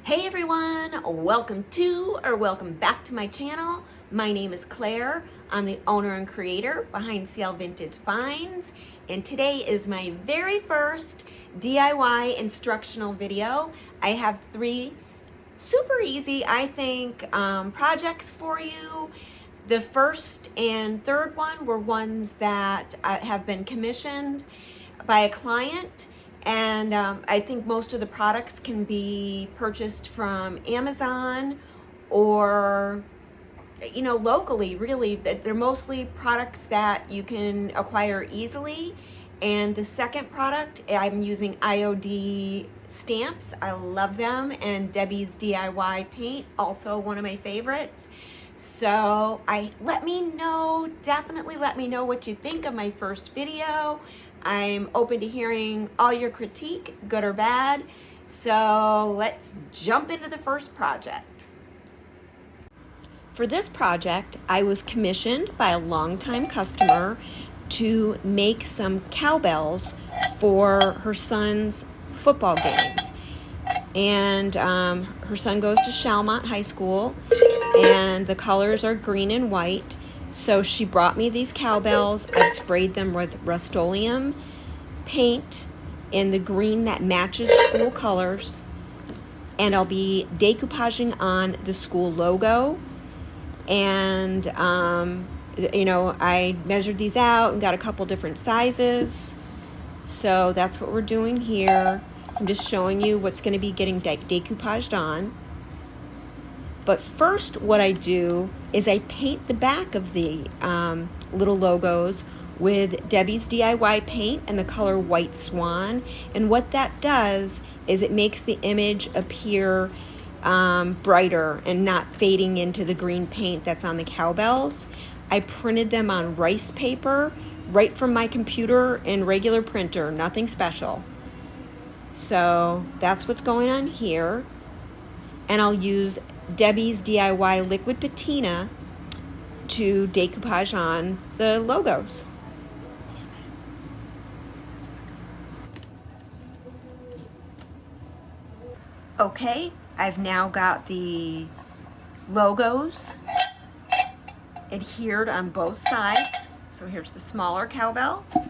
Hey everyone, welcome back to my channel. My name is Claire. I'm the owner and creator behind CL Vintage Finds, and today is my very first DIY instructional video. I have three super easy, I think, projects for you. The first and third one were ones that have been commissioned by a client. And I think most of the products can be purchased from Amazon or, locally, really. They're mostly products that you can acquire easily. And the second product, I'm using IOD stamps. I love them. And Debbie's DIY paint, also one of my favorites. So definitely let me know what you think of my first video. I'm open to hearing all your critique, good or bad. So let's jump into the first project. For this project, I was commissioned by a longtime customer to make some cowbells for her son's football games. And her son goes to Chalmont High School, and the colors are green and white. So she brought me these cowbells. I've sprayed them with Rust-Oleum paint in the green that matches school colors. And I'll be decoupaging on the school logo. And, I measured these out and got a couple different sizes. So that's what we're doing here. I'm just showing you what's going to be getting decoupaged on. But first, what I do is I paint the back of the little logos with Debbie's DIY paint and the color White Swan. And what that does is it makes the image appear brighter and not fading into the green paint that's on the cowbells. I printed them on rice paper right from my computer in regular printer, nothing special. So that's what's going on here. And I'll use Debbie's DIY liquid patina to decoupage on the logos. Okay, I've now got the logos adhered on both sides. So here's the smaller cowbell. And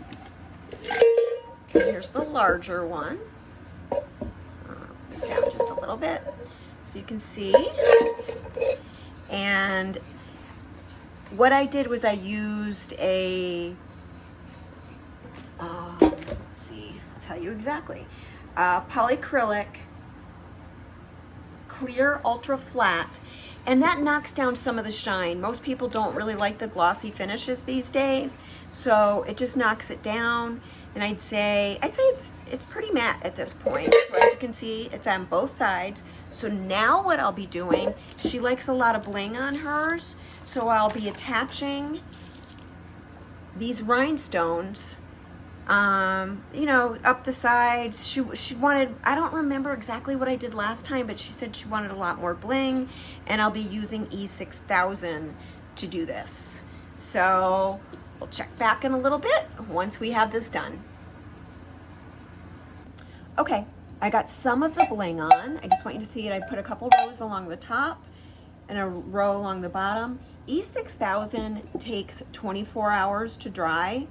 here's the larger one. This down just a little bit so you can see. And what I did was I used a, let's see, I'll tell you exactly, polyacrylic clear ultra flat, and that knocks down some of the shine. Most people don't really like the glossy finishes these days, so it just knocks it down. And I'd say it's pretty matte at this point. So as you can see, it's on both sides. So now what I'll be doing, she likes a lot of bling on hers, so I'll be attaching these rhinestones, up the sides. She wanted, I don't remember exactly what I did last time, but she said she wanted a lot more bling, and I'll be using E6000 to do this. So we'll check back in a little bit once we have this done. Okay, I got some of the bling on. I just want you to see it. I put a couple rows along the top and a row along the bottom. E6000 takes 24 hours to dry,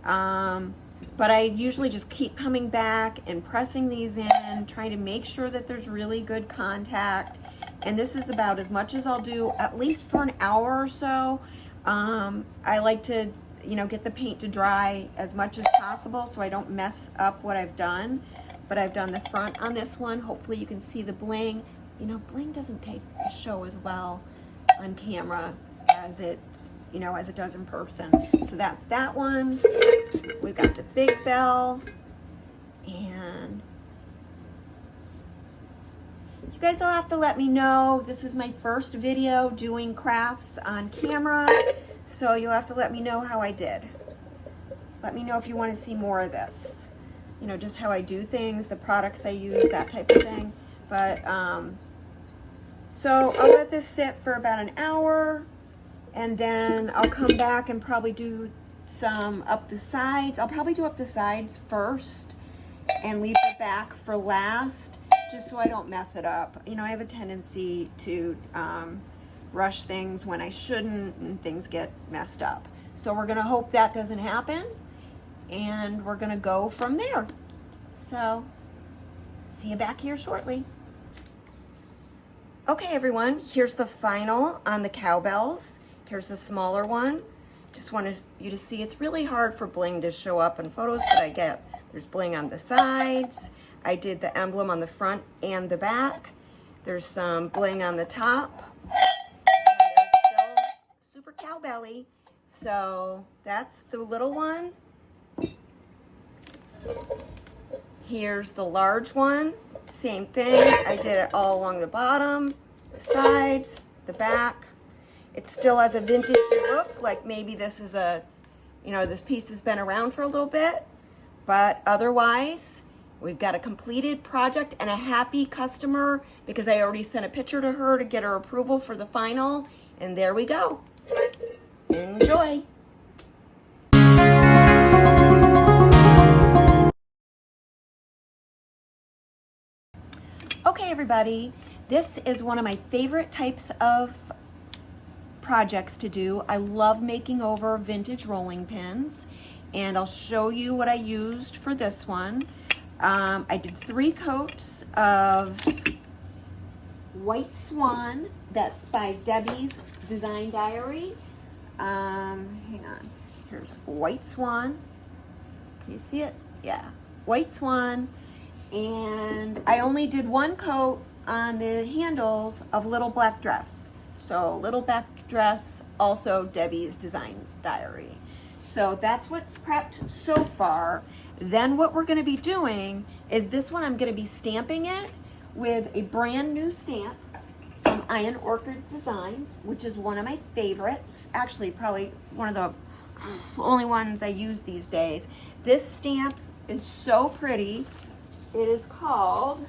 but I usually just keep coming back and pressing these in, trying to make sure that there's really good contact. And this is about as much as I'll do, at least for an hour or so. I like to, get the paint to dry as much as possible so I don't mess up what I've done. But I've done the front on this one. Hopefully you can see the bling. Bling doesn't show as well on camera as it does in person. So that's that one. We've got the big bell. And you guys will have to let me know. This is my first video doing crafts on camera, so you'll have to let me know how I did. Let me know if you want to see more of this. Just how I do things, the products I use, that type of thing. But, so I'll let this sit for about an hour, and then I'll come back and probably do some up the sides. I'll probably do up the sides first and leave the back for last, just so I don't mess it up. You know, I have a tendency to rush things when I shouldn't, and things get messed up. So we're gonna hope that doesn't happen, and we're gonna go from there. So see you back here shortly. Okay everyone, here's the final on the cowbells. Here's the smaller one. Just wanted you to see, it's really hard for bling to show up in photos, but there's bling on the sides. I did the emblem on the front and the back. There's some bling on the top. And they're still super cowbelly. So that's the little one. Here's the large one. Same thing. I did it all along the bottom, the sides, the back. It still has a vintage look, like maybe this is this piece has been around for a little bit, but otherwise, we've got a completed project and a happy customer because I already sent a picture to her to get her approval for the final, and there we go. Enjoy. Okay, everybody, this is one of my favorite types of projects to do. I love making over vintage rolling pins, and I'll show you what I used for this one. I did 3 coats of White Swan. That's by Debbie's Design Diary. Hang on. Here's White Swan. Can you see it? Yeah, White Swan. And I only did 1 coat on the handles of Little Black Dress. So Little Black Dress, also Debbie's Design Diary. So that's what's prepped so far. Then what we're gonna be doing is this one, I'm gonna be stamping it with a brand new stamp from Iron Orchid Designs, which is one of my favorites. Actually, probably one of the only ones I use these days. This stamp is so pretty. It is called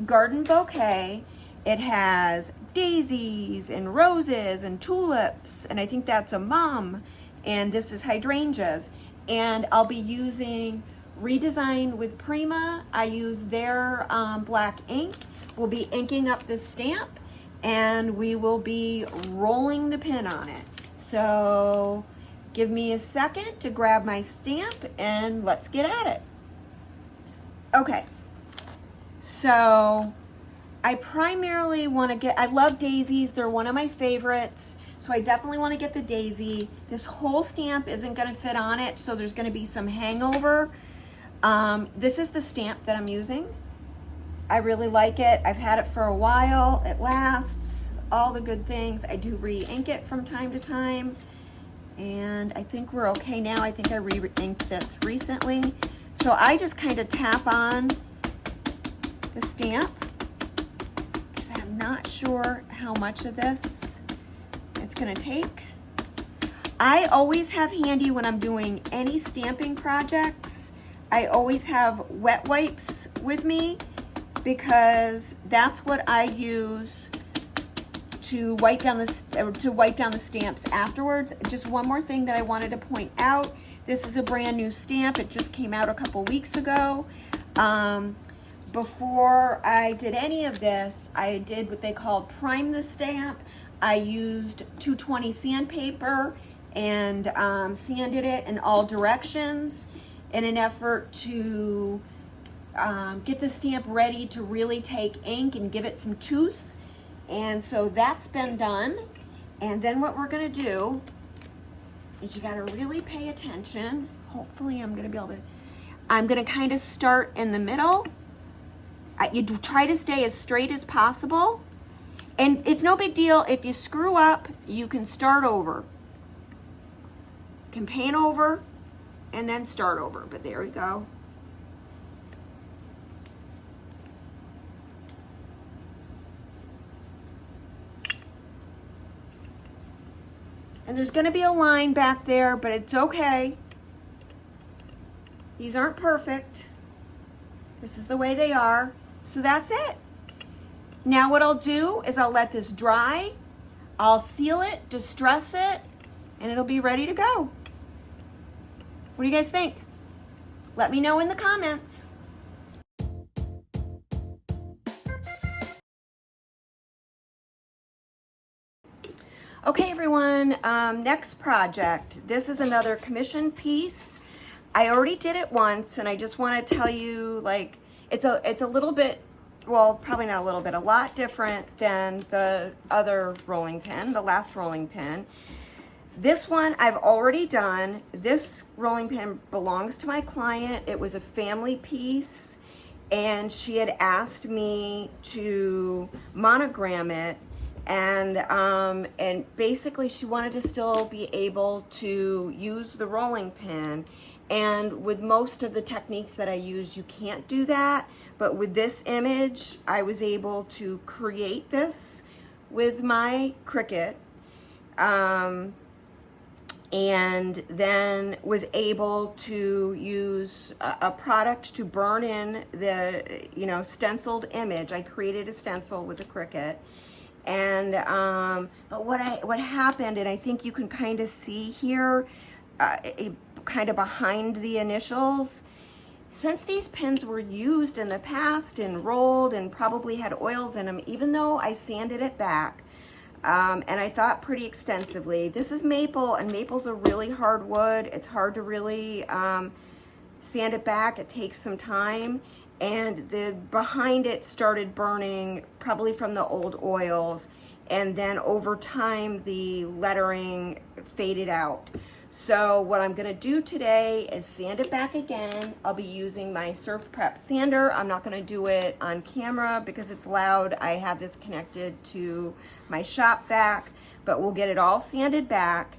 Garden Bouquet. It has daisies and roses and tulips, and I think that's a mum, and this is hydrangeas. And I'll be using Redesign with Prima. I use their black ink. We'll be inking up the stamp, and we will be rolling the pin on it. So give me a second to grab my stamp, and let's get at it. Okay, so I primarily want to get, I love daisies. They're one of my favorites. So I definitely want to get the daisy. This whole stamp isn't going to fit on it, so there's going to be some hangover. This is the stamp that I'm using. I really like it. I've had it for a while. It lasts, all the good things. I do re-ink it from time to time. And I think we're okay now. I think I re-inked this recently. So I just kind of tap on the stamp, because I'm not sure how much of this it's gonna take. I always have handy when I'm doing any stamping projects, I always have wet wipes with me, because that's what I use to wipe down the stamps afterwards. Just one more thing that I wanted to point out. This is a brand new stamp. It just came out a couple weeks ago. Before I did any of this, I did what they call prime the stamp. I used 220 sandpaper and sanded it in all directions in an effort to get the stamp ready to really take ink and give it some tooth. And so that's been done. And then what we're gonna do is you gotta really pay attention. Hopefully I'm gonna be able to, I'm gonna kind of start in the middle. You try to stay as straight as possible. And it's no big deal. If you screw up, you can start over. You can paint over and then start over, but there we go. And there's gonna be a line back there, but it's okay. These aren't perfect. This is the way they are. So that's it. Now what I'll do is I'll let this dry. I'll seal it, distress it, and it'll be ready to go. What do you guys think? Let me know in the comments. Okay, everyone, next project. This is another commission piece. I already did it once, and I just want to tell you, like, it's a little bit, well, probably not a little bit, a lot different than the other rolling pin, the last rolling pin. This one I've already done. This rolling pin belongs to my client. It was a family piece, and she had asked me to monogram it, and basically she wanted to still be able to use the rolling pin. And with most of the techniques that I use, you can't do that. But with this image, I was able to create this with my Cricut, and then was able to use a product to burn in the, stenciled image. I created a stencil with a Cricut. And but what happened, and I think you can kind of see here, kind of behind the initials, since these pins were used in the past and rolled and probably had oils in them, even though I sanded it back, and I thought pretty extensively. This is maple, and maple's a really hard wood. It's hard to really sand it back. It takes some time. And the behind it started burning, probably from the old oils, and then over time the lettering faded out. So what I'm going to do today is sand it back again. I'll be using my Surf Prep sander. I'm not going to do it on camera because it's loud. I have this connected to my shop vac, but we'll get it all sanded back,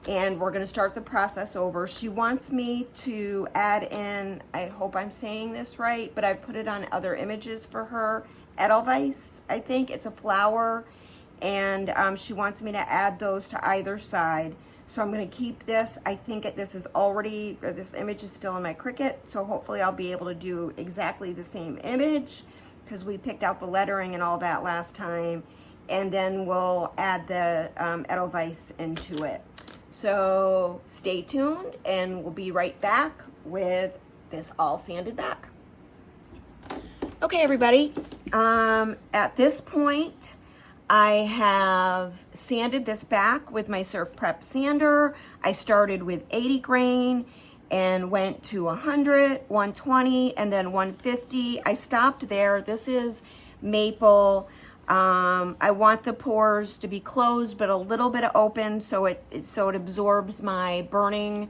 and we're going to start the process over. She wants me to add in, I hope I'm saying this right, but I put it on other images for her, Edelweiss, I think. It's a flower, and she wants me to add those to either side. So I'm going to keep this. I think this image is still in my Cricut, so hopefully I'll be able to do exactly the same image because we picked out the lettering and all that last time, and then we'll add the Edelweiss into it. So stay tuned, and we'll be right back with this all sanded back. Okay, everybody, at this point, I have sanded this back with my Surf Prep sander. I started with 80 grain and went to 100, 120, and then 150. I stopped there. This is maple. I want the pores to be closed, but a little bit open, so it absorbs my burning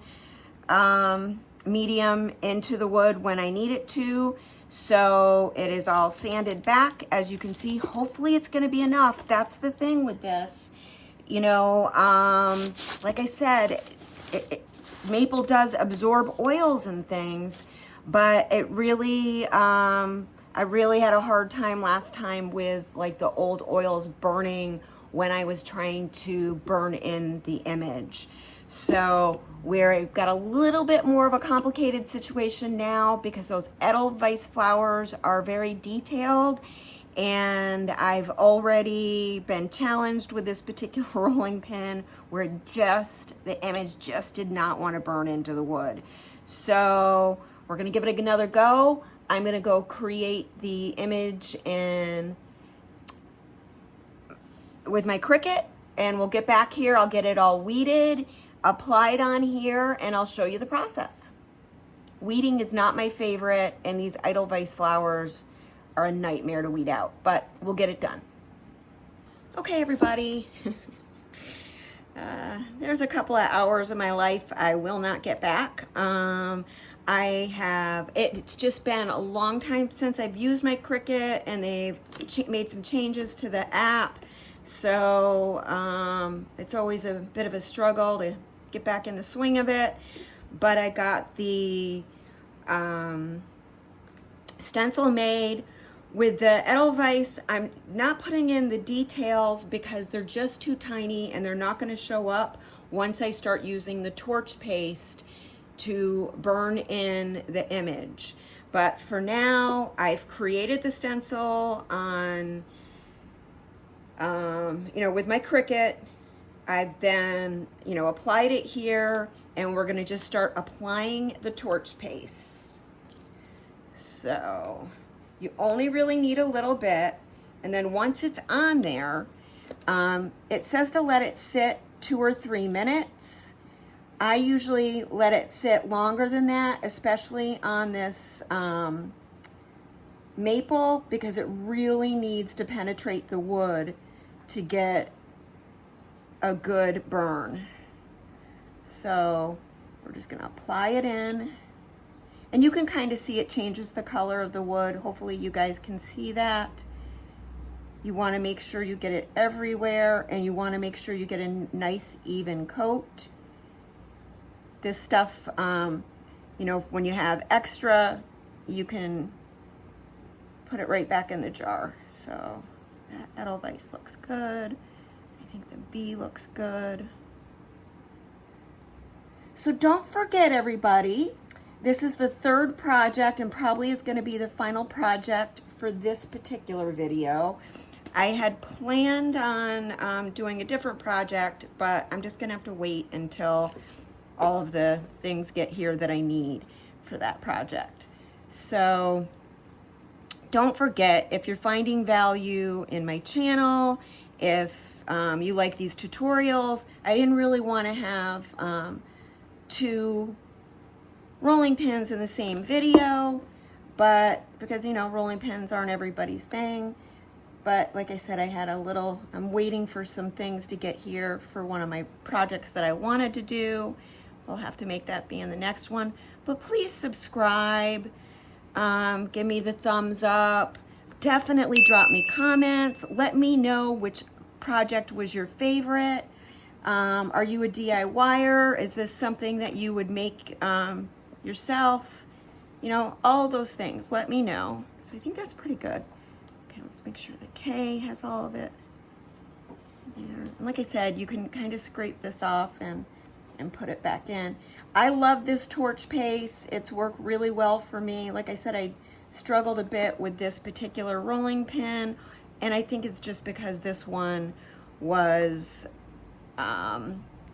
medium into the wood when I need it to. So it is all sanded back, as you can see. Hopefully it's going to be enough. That's the thing with this. Like I said, maple does absorb oils and things, but it really, I really had a hard time last time with like the old oils burning when I was trying to burn in the image. So we've got a little bit more of a complicated situation now because those Edelweiss flowers are very detailed, and I've already been challenged with this particular rolling pin where the image just did not want to burn into the wood. So we're going to give it another go. I'm going to go create the image with my Cricut, and we'll get back here. I'll get it all weeded, applied on here, and I'll show you the process. Weeding is not my favorite, and these Edelweiss flowers are a nightmare to weed out, but we'll get it done. Okay, everybody. There's a couple of hours of my life I will not get back. It's just been a long time since I've used my Cricut, and they've made some changes to the app. So it's always a bit of a struggle to get back in the swing of it. But I got the stencil made. With the Edelweiss, I'm not putting in the details because they're just too tiny and they're not going to show up once I start using the torch paste to burn in the image. But for now, I've created the stencil on, with my Cricut. I've then, applied it here, and we're going to just start applying the torch paste. So you only really need a little bit, and then once it's on there, It says to let it sit 2 or 3 minutes. I usually let it sit longer than that, especially on this maple, because it really needs to penetrate the wood to get a good burn. So we're just gonna apply it in, and you can kind of see it changes the color of the wood. Hopefully you guys can see that. You want to make sure you get it everywhere, and you want to make sure you get a nice even coat. This stuff, you know, when you have extra, you can put it right back in the jar. So that Edelweiss looks good. I think the B looks good. So don't forget, everybody, this is the 3rd project and probably is going to be the final project for this particular video. I had planned on doing a different project, but I'm just going to have to wait until all of the things get here that I need for that project. So don't forget, if you're finding value in my channel, if you like these tutorials, I didn't really want to have 2 rolling pins in the same video, but because, you know, rolling pins aren't everybody's thing. But like I said, I'm waiting for some things to get here for one of my projects that I wanted to do. We'll have to make that be in the next one. But please subscribe, give me the thumbs up, definitely drop me comments, let me know which project was your favorite. Are you a DIYer? Is this something that you would make yourself? You know, all those things, let me know. So I think that's pretty good. Okay, let's make sure the K has all of it there. And like I said, you can kind of scrape this off and put it back in. I love this torch paste. It's worked really well for me. Like I said, I struggled a bit with this particular rolling pin, and I think it's just because this one was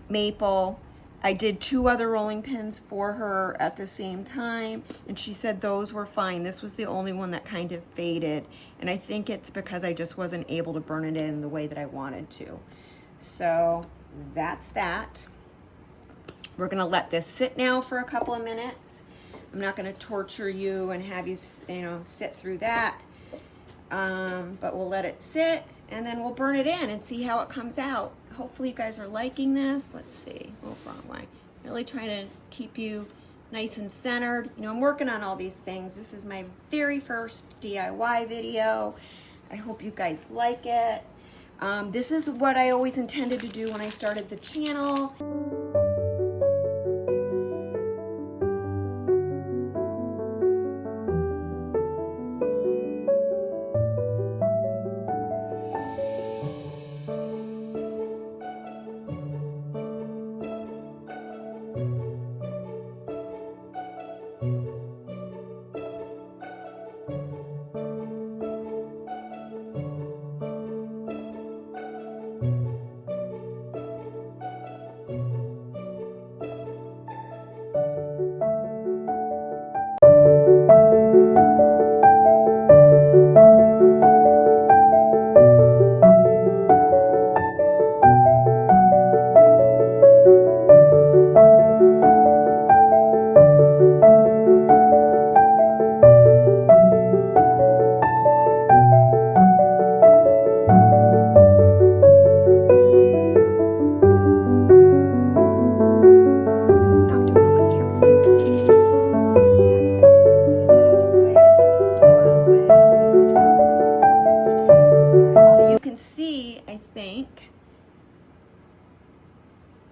maple. I did 2 other rolling pins for her at the same time, and she said those were fine. This was the only one that kind of faded, and I think it's because I just wasn't able to burn it in the way that I wanted to. So that's that. We're gonna let this sit now for a couple of minutes. I'm not gonna torture you and have you, sit through that, but we'll let it sit, and then we'll burn it in and see how it comes out. Hopefully you guys are liking this. Let's see. Oh, wrong way. Really trying to keep you nice and centered. You know, I'm working on all these things. This is my very first DIY video. I hope you guys like it. This is what I always intended to do when I started the channel.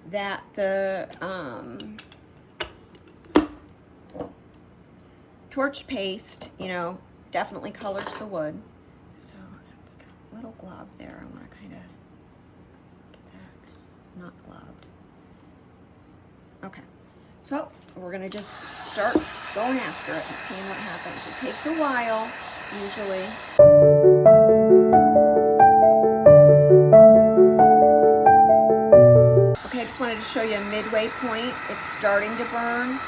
That the torch paste, definitely colors the wood. So it's got a little glob there. I want to kind of get that not globbed. Okay, so we're going to just start going after it and seeing what happens. It takes a while, usually. I just wanted to show you a midway point. It's starting to burn.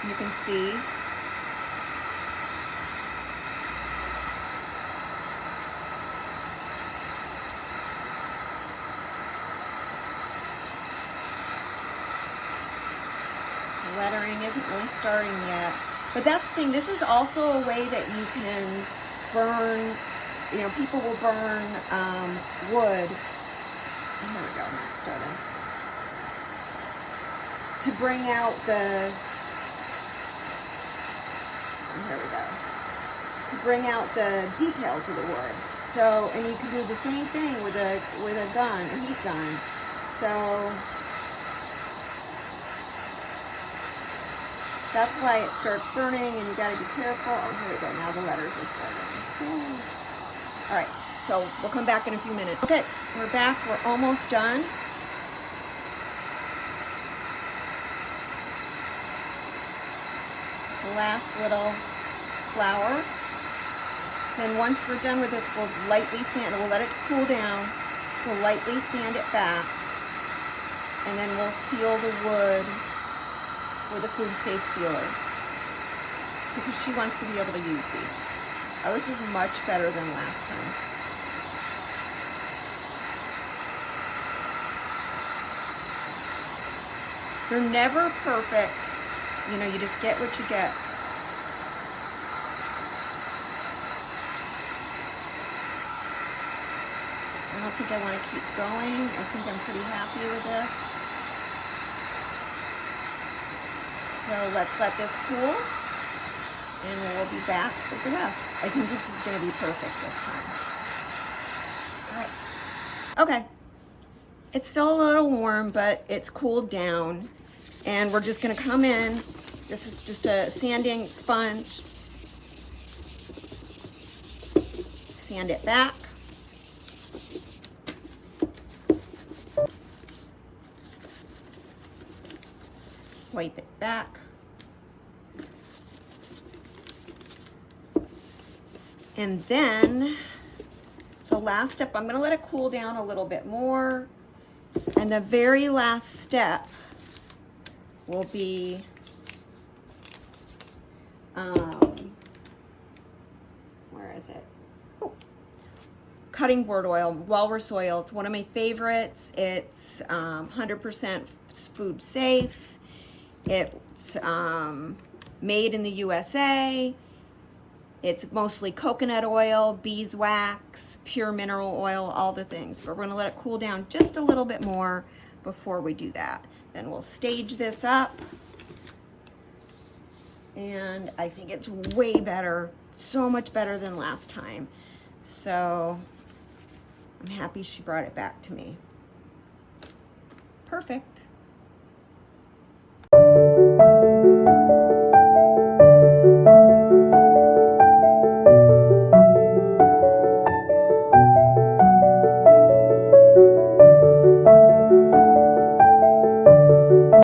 You can see. lettering isn't really starting yet. But that's the thing, this is also a way that you can burn, you know, people will burn wood. Oh, here we go, now it's starting. To bring out the, oh, here we go. To bring out the details of the wood. So, and you can do the same thing with a gun, a heat gun. So, that's why it starts burning, and you gotta be careful. Oh, here we go, now the letters are starting. All right, so we'll come back in a few minutes. Okay, we're back, we're almost done. It's the last little flower. Then once we're done with this, we'll lightly sand it. We'll let it cool down. We'll lightly sand it back. And then we'll seal the wood with a food safe sealer. Because she wants to be able to use these. Oh, this is much better than last time. They're never perfect. You know, you just get what you get. I don't think I want to keep going. I think I'm pretty happy with this. So let's let this cool, and then we'll be back with the rest. I think this is going to be perfect this time. All right. Okay. It's still a little warm, but it's cooled down. And we're just going to come in. This is just a sanding sponge. Sand it back. Wipe it back. And then the last step, I'm going to let it cool down a little bit more. And the very last step will be where is it? Oh, cutting board oil, walrus oil. It's one of my favorites. It's 100% food safe. It's made in the USA. It's mostly coconut oil, beeswax, pure mineral oil, all the things. But we're going to let it cool down just a little bit more before we do that. Then we'll stage this up. And I think it's way better, so much better than last time. So I'm happy she brought it back to me. Perfect.